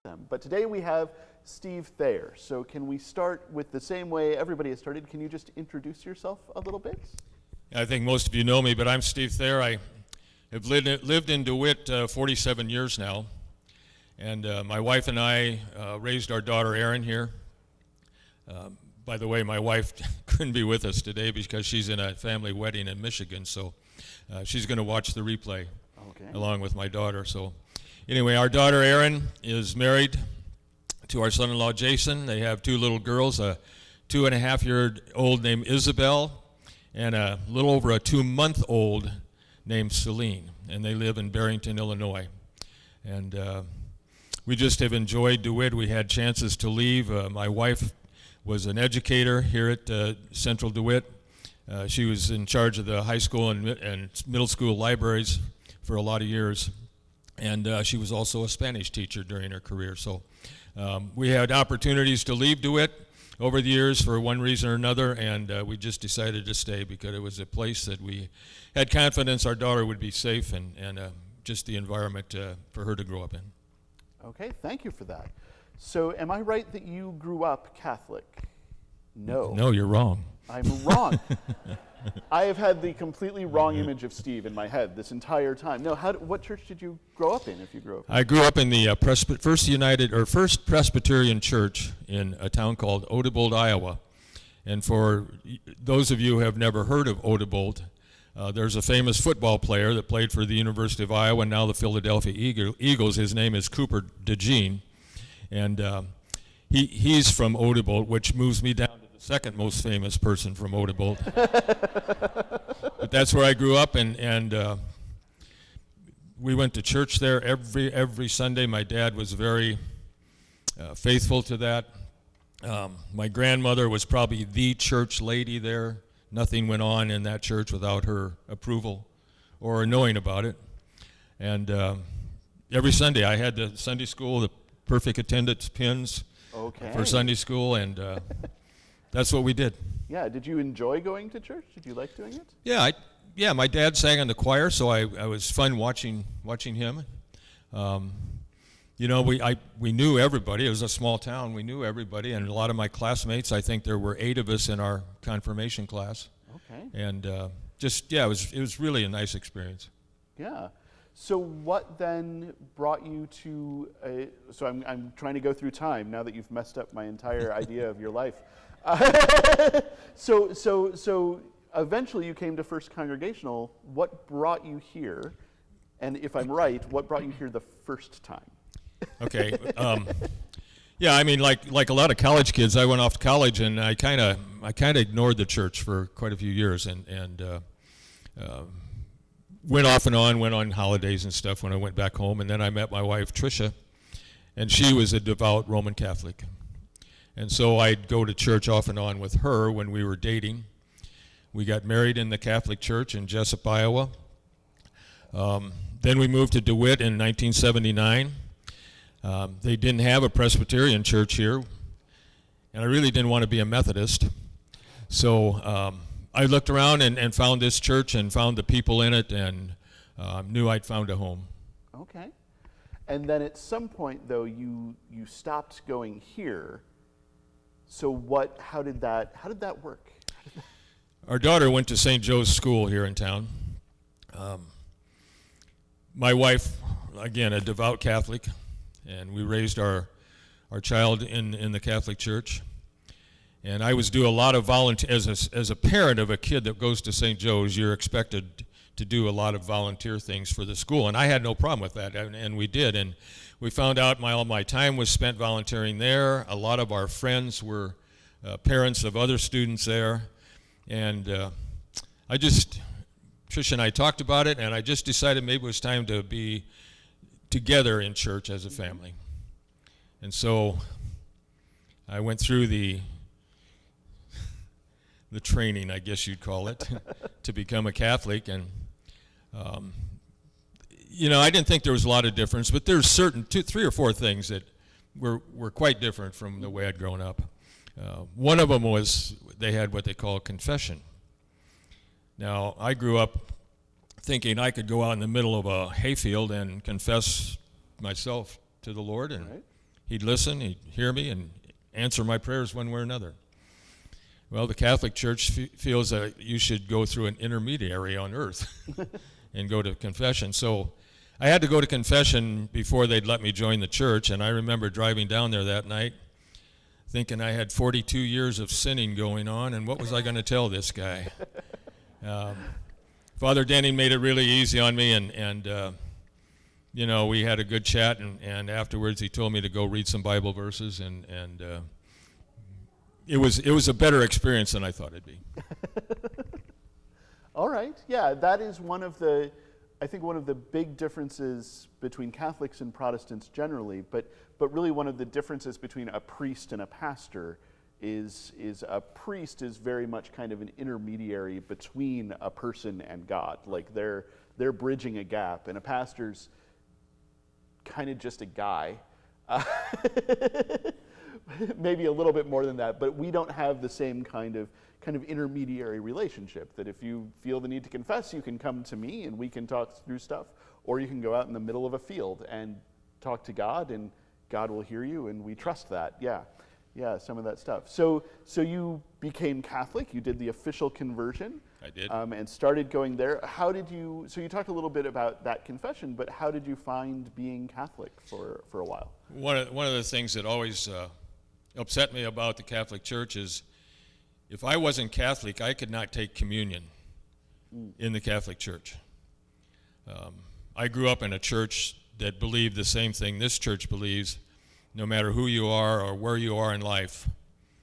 them. But today we have Steve Thayer. So can we start with the same way everybody has started? Can you just introduce yourself a little bit? I think most of you know me, but I'm Steve Thayer. I have lived in DeWitt 47 years now. And my wife and I raised our daughter Erin here. By the way, my wife couldn't be with us today because she's in a family wedding in Michigan, so she's going to watch the replay along with my daughter. So anyway, our daughter Erin is married to our son-in-law Jason. They have two little girls, a 2.5-year-old named Isabel and a little over a 2-month-old named Celine, and they live in Barrington, Illinois. And we just have enjoyed DeWitt. We had chances to leave. My wife was an educator here at Central DeWitt. She was in charge of the high school and middle school libraries for a lot of years. And she was also a Spanish teacher during her career. So we had opportunities to leave DeWitt over the years for one reason or another, and we just decided to stay because it was a place that we had confidence our daughter would be safe and just the environment for her to grow up in. Okay, thank you for that. So am I right that you grew up Catholic? No. No, you're wrong. I'm wrong. I have had the completely wrong image of Steve in my head this entire time. No, what church did you grow up in if you grew up in? I grew up in the First Presbyterian Church in a town called Odebolt, Iowa. And for those of you who have never heard of Odebolt, there's a famous football player that played for the University of Iowa and now the Philadelphia Eagles. His name is Cooper DeJean. And he's from Odebolt, which moves me down to the second most famous person from Odebolt. But that's where I grew up, and we went to church there every Sunday. My dad was very faithful to that. My grandmother was probably the church lady there. Nothing went on in that church without her approval or knowing about it. And every Sunday I had the Sunday school, the perfect attendance pins for Sunday school, and that's what we did. Yeah, did you enjoy going to church? Did you like doing it? Yeah, my dad sang in the choir, so I was fun watching him. You know, we knew everybody. It was a small town. We knew everybody, and a lot of my classmates. I think there were 8 of us in our confirmation class. Okay. And it was really a nice experience. Yeah. So what then brought you to so I'm trying to go through time now that you've messed up my entire idea of your life. So eventually you came to First Congregational. What brought you here? And if I'm right, what brought you here the first time? Okay. Yeah, I mean, like a lot of college kids, I went off to college and I kind of ignored the church for quite a few years and went off and on, went on holidays and stuff when I went back home. And then I met my wife, Tricia, and she was a devout Roman Catholic. And so I'd go to church off and on with her when we were dating. We got married in the Catholic Church in Jessup, Iowa. Then we moved to DeWitt in 1979. They didn't have a Presbyterian church here, and I really didn't want to be a Methodist. So I looked around and found this church and found the people in it and knew I'd found a home. Okay. And then at some point, though, you stopped going here. So how did that work? Our daughter went to St. Joe's School here in town. My wife, again, a devout Catholic, and we raised our child in the Catholic Church. And I was doing a lot of volunteer, as a parent of a kid that goes to St. Joe's, you're expected to do a lot of volunteer things for the school. And I had no problem with that, and we did. And we found out all my time was spent volunteering there. A lot of our friends were parents of other students there. And Tricia and I talked about it, and I just decided maybe it was time to be together in church as a family. And so I went through the training, I guess you'd call it, to become a Catholic. And, you know, I didn't think there was a lot of difference, but there's 3 or 4 things that were quite different from the way I'd grown up. One of them was they had what they call confession. Now, I grew up thinking I could go out in the middle of a hayfield and confess myself to the Lord, and he'd listen, he'd hear me, and answer my prayers one way or another. Well, the Catholic Church feels that you should go through an intermediary on earth and go to confession. So I had to go to confession before they'd let me join the church, and I remember driving down there that night thinking I had 42 years of sinning going on, and what was I going to tell this guy? Father Denning made it really easy on me, and you know, we had a good chat, and afterwards he told me to go read some Bible verses, and it was a better experience than I thought it'd be. All right, yeah, that is I think one of the big differences between Catholics and Protestants generally, but really one of the differences between a priest and a pastor is a priest is very much kind of an intermediary between a person and God. Like they're bridging a gap, and a pastor's kind of just a guy. Maybe a little bit more than that, but we don't have the same kind of intermediary relationship, that if you feel the need to confess, you can come to me and we can talk through stuff, or you can go out in the middle of a field and talk to God, and God will hear you, and we trust that. Yeah, some of that stuff. So you became Catholic, you did the official conversion. I did. And started going there. So you talked a little bit about that confession, but how did you find being Catholic for a while? One of the things that always upset me about the Catholic Church is if I wasn't Catholic, I could not take communion in the Catholic Church. I grew up in a church that believed the same thing this church believes. No matter who you are or where you are in life,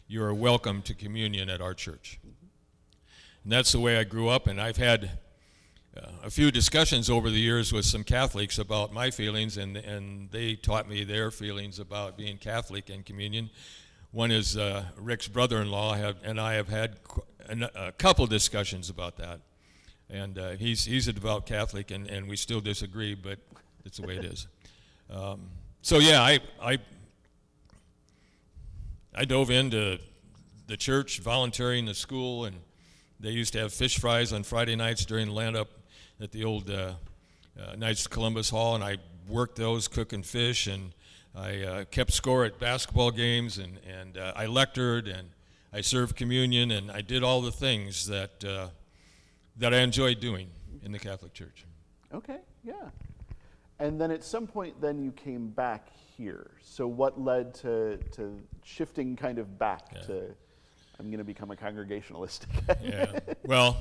you are welcome to communion at our church. And that's the way I grew up, and I've had a few discussions over the years with some Catholics about my feelings, and they taught me their feelings about being Catholic and communion. One is Rick's brother-in-law and I have had a couple discussions about that. And he's a devout Catholic, and we still disagree, but it's the way it is. So yeah, I dove into the church, volunteering the school, and they used to have fish fries on Friday nights during the land up at the old Knights of Columbus Hall, and I worked those, cooking fish, and I kept score at basketball games, and I lectured, and I served communion, and I did all the things that I enjoyed doing in the Catholic Church. Okay, yeah. And then at some point then you came back here. So what led to shifting kind of back to, I'm going to become a Congregationalist again? Yeah, well,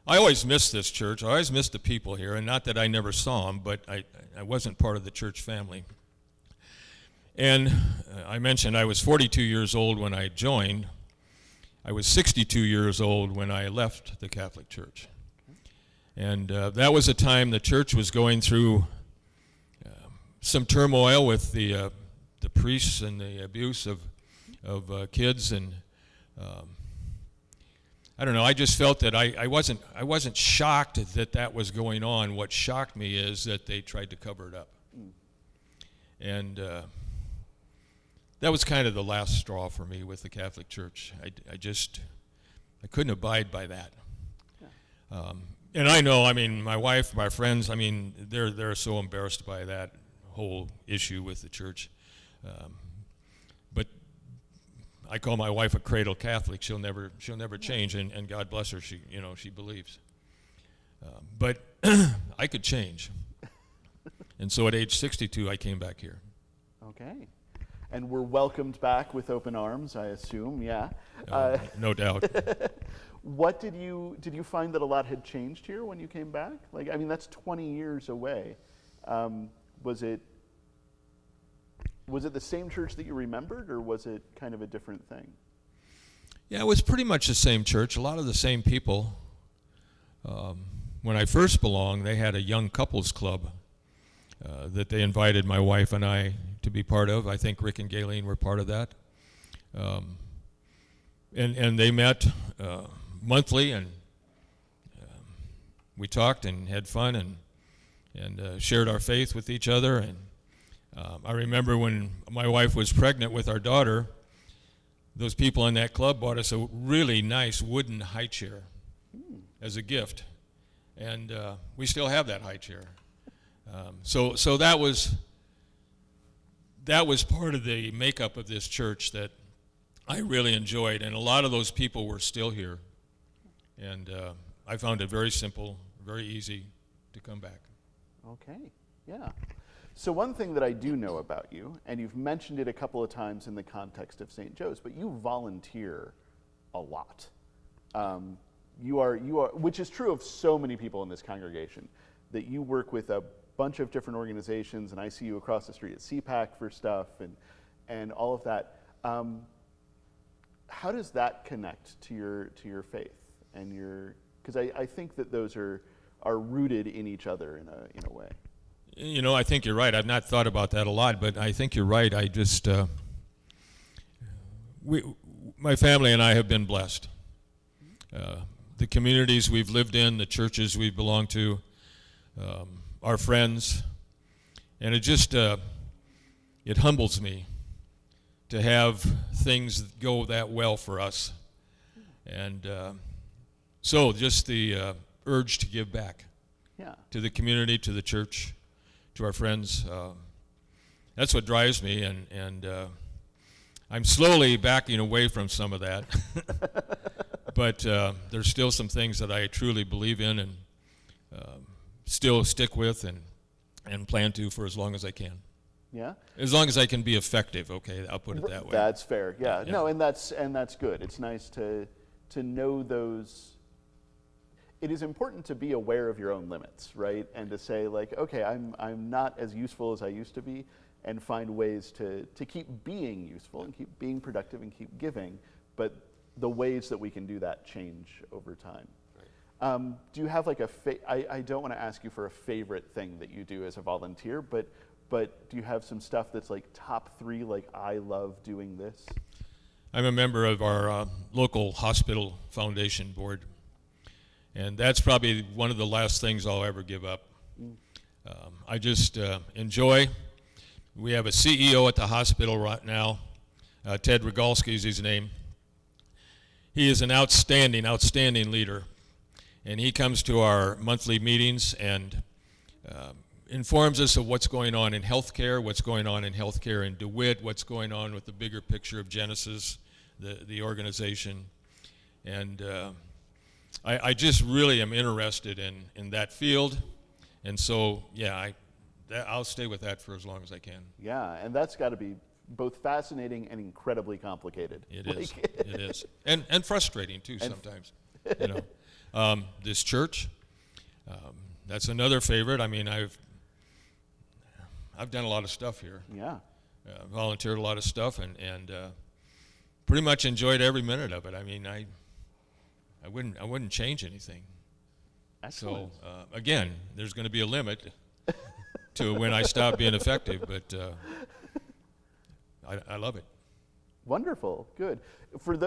I always missed this church. I always missed the people here, and not that I never saw them, but I wasn't part of the church family. And I mentioned I was 42 years old when I joined. I was 62 years old when I left the Catholic Church. And that was a time the church was going through some turmoil with the priests and the abuse of kids, and I don't know. I just felt that I wasn't shocked that was going on. What shocked me is that they tried to cover it up, and that was kind of the last straw for me with the Catholic Church. I couldn't abide by that. Yeah. And I know, I mean, my wife, my friends, I mean, they're so embarrassed by that whole issue with the church. But I call my wife a cradle Catholic. She'll never change, and God bless her. She believes. But I could change, and so at age 62, I came back here. Okay, and were welcomed back with open arms, I assume. Yeah. No doubt. What did you find that a lot had changed here when you came back? Like, I mean, that's 20 years away. Was it the same church that you remembered, or was it kind of a different thing? Yeah, it was pretty much the same church, a lot of the same people. When I first belonged, they had a young couples club that they invited my wife and I to be part of. I think Rick and Gayleen were part of that. And they met monthly, and we talked and had fun and shared our faith with each other. And I remember when my wife was pregnant with our daughter, those people in that club bought us a really nice wooden high chair as a gift, and we still have that high chair. So that was that was part of the makeup of this church that I really enjoyed, and a lot of those people were still here. And I found it very simple, very easy to come back. Okay, yeah. So one thing that I do know about you, and you've mentioned it a couple of times in the context of St. Joe's, but you volunteer a lot. You are, which is true of so many people in this congregation, that you work with a bunch of different organizations, and I see you across the street at CPAC for stuff, and all of that. How does that connect to your faith and because I think that those are rooted in each other in a way. You know, I think you're right. I've not thought about that a lot, but I think you're right. I just, my family and I have been blessed. The communities we've lived in, the churches we've belonged to, our friends, and it just, it humbles me to have things go that well for us. And so just the urge to give back to the community, to the church, to our friends. That's what drives me, and I'm slowly backing away from some of that. But there's still some things that I truly believe in and still stick with and plan to for as long as I can. Yeah. As long as I can be effective, okay, I'll put it that way. That's fair. Yeah. No, and that's good. It's nice to know those. It is important to be aware of your own limits, right? And to say like, okay, I'm not as useful as I used to be, and find ways to keep being useful and keep being productive and keep giving, but the ways that we can do that change over time. Right. Do you have like I don't want to ask you for a favorite thing that you do as a volunteer, but do you have some stuff that's like top 3, like I love doing this? I'm a member of our local hospital foundation board, and that's probably one of the last things I'll ever give up. I just enjoy. We have a CEO at the hospital right now. Ted Rogalski is his name. He is an outstanding leader, and he comes to our monthly meetings and informs us of what's going on in healthcare, in DeWitt, what's going on with the bigger picture of Genesis, the organization. And I just really am interested in that field. And so, yeah, I'll stay with that for as long as I can. Yeah, and that's got to be both fascinating and incredibly complicated. It is. It is. And frustrating, too, sometimes. You know, this church, that's another favorite. I mean, I've done a lot of stuff here. Yeah. Volunteered a lot of stuff and pretty much enjoyed every minute of it. I mean, I wouldn't change anything. Excellent. So again, there's going to be a limit to when I stop being effective, but I love it. Wonderful, good.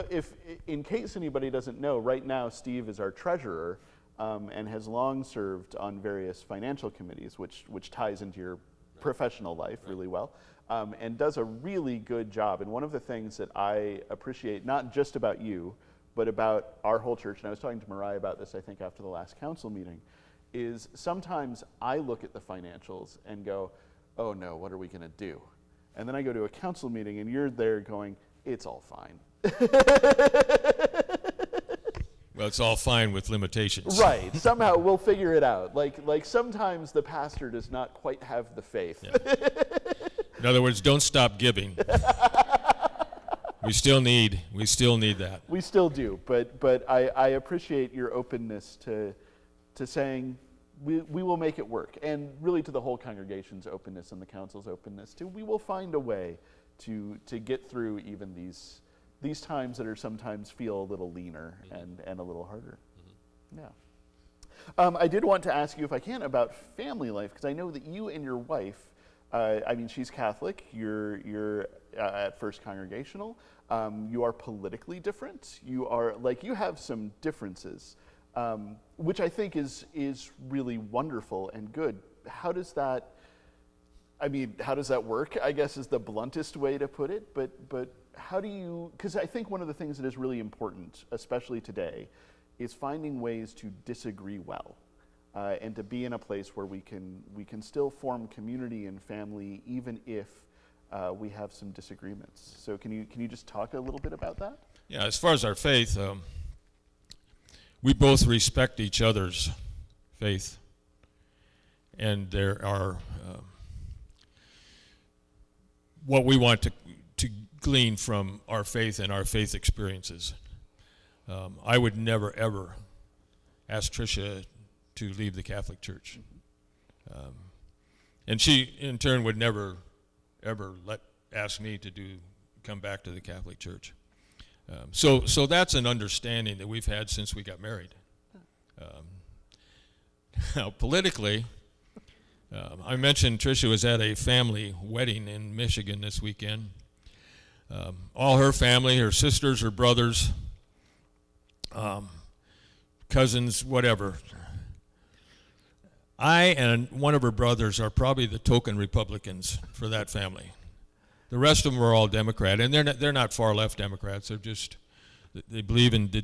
If in case anybody doesn't know, right now Steve is our treasurer and has long served on various financial committees, which ties into your professional life really well, and does a really good job. And one of the things that I appreciate, not just about you, but about our whole church, and I was talking to Mariah about this, I think, after the last council meeting, is sometimes I look at the financials and go, oh no, what are we going to do? And then I go to a council meeting and you're there going, it's all fine. Well, it's all fine with limitations. Right. Somehow we'll figure it out. Like sometimes the pastor does not quite have the faith. Yeah. In other words, don't stop giving. We still need that. We still do, but I appreciate your openness to saying we will make it work, and really to the whole congregation's openness and the council's openness too. We will find a way to get through even these times that are sometimes feel a little leaner and a little harder. Mm-hmm. Yeah. I did want to ask you, if I can, about family life, because I know that you and your wife, I mean, she's Catholic, you're at First Congregational, you are politically different, you have some differences, which I think is really wonderful and good. How does that work, I guess, is the bluntest way to put it, but how do you, because I think one of the things that is really important, especially today, is finding ways to disagree well, and to be in a place where we can still form community and family, even if we have some disagreements. So can you just talk a little bit about that? Yeah, as far as our faith, we both respect each other's faith, and there are what we want to glean from our faith and our faith experiences. I would never, ever ask Tricia to leave the Catholic Church. And she, in turn, would never, ever ask me to come back to the Catholic Church. So that's an understanding that we've had since we got married. Now, politically, I mentioned Tricia was at a family wedding in Michigan this weekend. All her family, her sisters, her brothers, cousins, whatever. I and one of her brothers are probably the token Republicans for that family. The rest of them are all Democrat, and they're not far left Democrats. They're just, they believe in the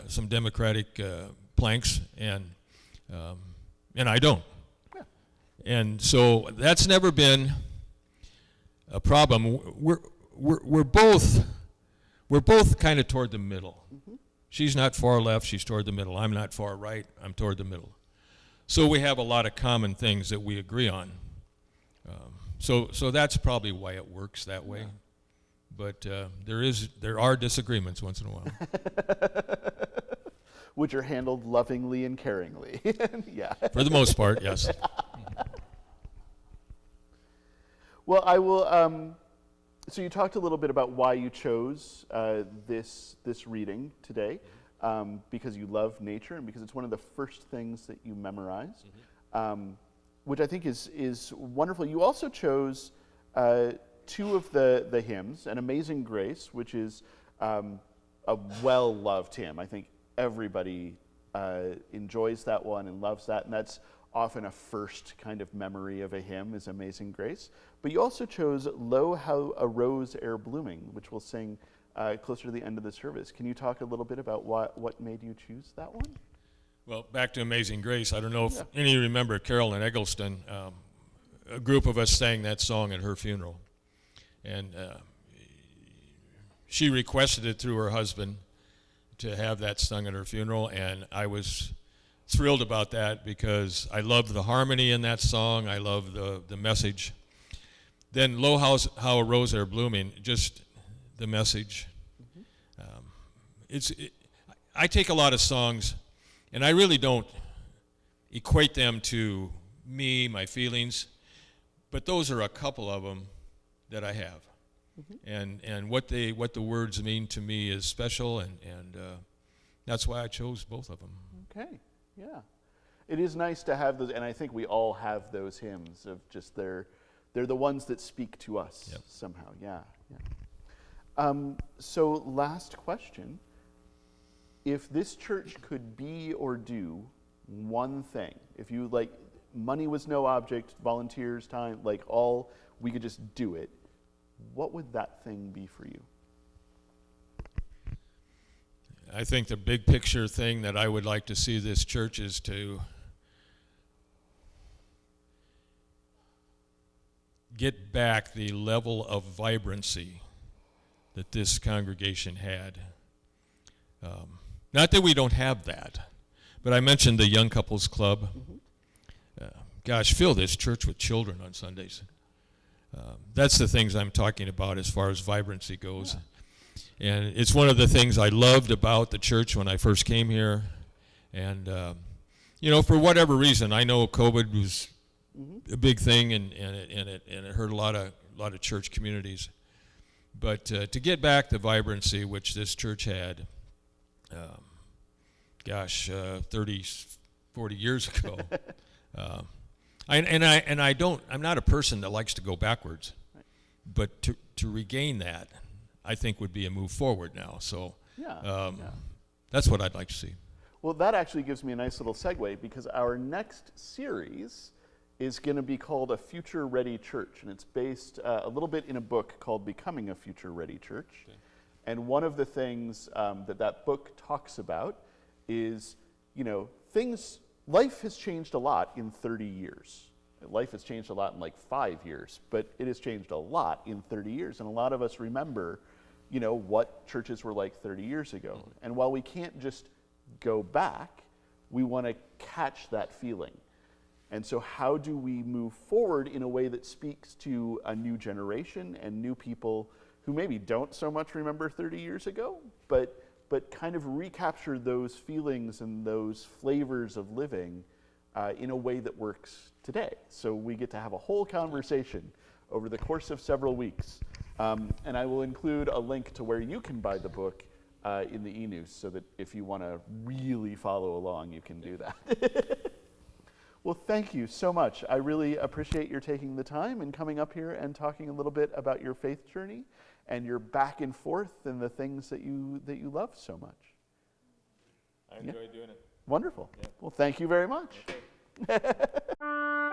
some Democratic planks, and I don't. Yeah. And so that's never been a problem. We're both kind of toward the middle. Mm-hmm. She's not far left, she's toward the middle. I'm not far right, I'm toward the middle. So we have a lot of common things that we agree on. So that's probably why it works that way. But there are disagreements once in a while. Which are handled lovingly and caringly. Yeah. For the most part, yes. Well, I will. So you talked a little bit about why you chose this reading today, because you love nature and because it's one of the first things that you memorized, which I think is wonderful. You also chose two of the hymns, an Amazing Grace, which is a well-loved hymn. I think everybody enjoys that one and loves that, and that's often a first kind of memory of a hymn is Amazing Grace. But you also chose Lo, How a Rose Ere Blooming, which we'll sing closer to the end of the service. Can you talk a little bit about what made you choose that one? Well, back to Amazing Grace, I don't know if any of you remember Carolyn Eggleston. A group of us sang that song at her funeral. And she requested it through her husband to have that sung at her funeral, and I was thrilled about that because I love the harmony in that song. I love the message. Then Lo, How a Rose Ere Blooming, just the message. Mm-hmm. I take a lot of songs, and I really don't equate them to me, my feelings, but those are a couple of them that I have. Mm-hmm. And what the words mean to me is special, and that's why I chose both of them. Okay. Yeah, it is nice to have those, and I think we all have those hymns of just they're the ones that speak to us somehow. Yeah. So last question: if this church could be or do one thing, if you money was no object, volunteers, time, we could just do it, what would that thing be for you? I think the big picture thing that I would like to see this church is to get back the level of vibrancy that this congregation had. Not that we don't have that, but I mentioned the Young Couples Club. Mm-hmm. Gosh, fill this church with children on Sundays. That's the things I'm talking about as far as vibrancy goes. Yeah. And it's one of the things I loved about the church when I first came here. And, for whatever reason, I know COVID was a big thing and it hurt a lot of church communities. But to get back the vibrancy which this church had, 30, 40 years ago, I'm not a person that likes to go backwards, but to regain that, I think would be a move forward now. So that's what I'd like to see. Well, that actually gives me a nice little segue, because our next series is going to be called A Future Ready Church, and it's based a little bit in a book called Becoming a Future Ready Church. Okay. And one of the things that book talks about is, life has changed a lot in 30 years. life has changed a lot in like 5 years, but it has changed a lot in 30 years. And a lot of us remember, what churches were like 30 years ago. And while we can't just go back, we want to catch that feeling. And so how do we move forward in a way that speaks to a new generation and new people who maybe don't so much remember 30 years ago, but kind of recapture those feelings and those flavors of living in a way that works today. So we get to have a whole conversation over the course of several weeks. And I will include a link to where you can buy the book in the e-news, so that if you want to really follow along, you can do that. Well, thank you so much. I really appreciate your taking the time and coming up here and talking a little bit about your faith journey and your back and forth and the things that you love so much. I enjoy doing it. Wonderful. Yeah. Well, thank you very much. Okay.